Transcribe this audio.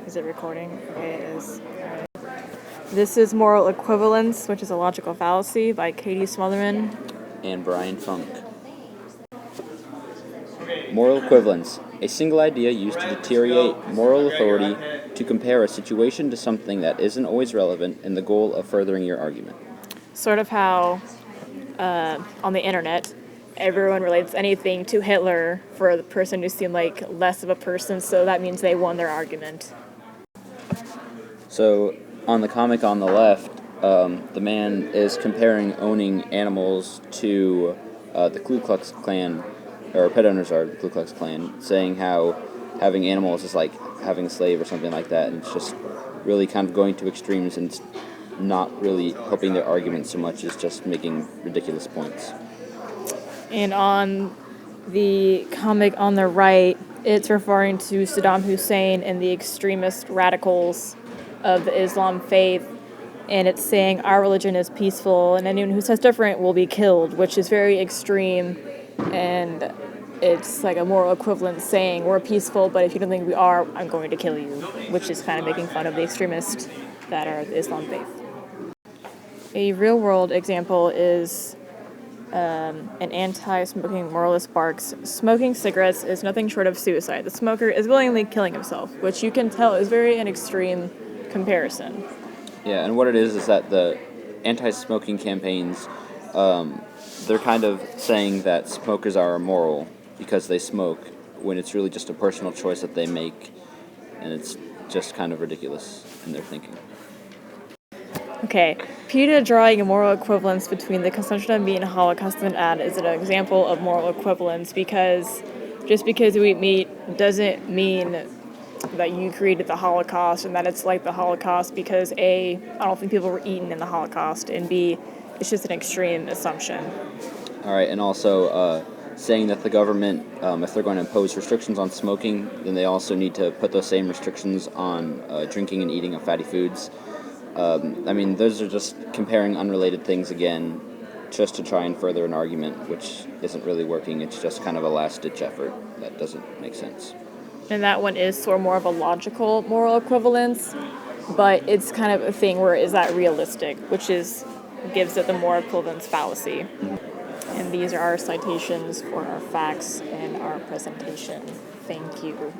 Is it recording? Okay, it is. All right. This is Moral Equivalence, which is a logical fallacy by Katie Smotherman and Brian Funk. Moral equivalence, a single idea used to deteriorate moral authority to compare a situation to something that isn't always relevant in the goal of furthering your argument. Sort of how on the internet, everyone relates anything to Hitler for the person to seem like less of a person, so that means they won their argument. So, on the comic on the left, the man is comparing owning animals to the Ku Klux Klan, or pet owners are the Ku Klux Klan, saying how having animals is like having a slave or something like that, and it's just really kind of going to extremes and not really helping their argument so much as just making ridiculous points. And on the comic on the right, it's referring to Saddam Hussein and the extremist radicals of the Islam faith, and it's saying our religion is peaceful and anyone who says different will be killed, which is very extreme, and it's like a moral equivalent saying we're peaceful, but if you don't think we are, I'm going to kill you, which is kind of making fun of the extremists that are the Islam faith. A real-world example is an anti-smoking moralist barks, smoking cigarettes is nothing short of suicide. The smoker is willingly killing himself, which you can tell is very an extreme comparison. Yeah, and what it is that the anti-smoking campaigns, they're kind of saying that smokers are immoral because they smoke, when it's really just a personal choice that they make, and it's just kind of ridiculous in their thinking. Okay, PETA drawing a moral equivalence between the consumption of meat and Holocaust and ad is an example of moral equivalence, because just because you eat meat doesn't mean that you created the Holocaust and that it's like the Holocaust, because A, I don't think people were eaten in the Holocaust, and B, it's just an extreme assumption. All right, and also saying that the government, if they're going to impose restrictions on smoking, then they also need to put those same restrictions on drinking and eating of fatty foods. I mean, those are just comparing unrelated things again, just to try and further an argument, which isn't really working. It's just kind of a last-ditch effort that doesn't make sense. And that one is sort of more of a logical moral equivalence, but it's kind of a thing where is that realistic, which is gives it the moral equivalence fallacy. And these are our citations for our facts and our presentation. Thank you.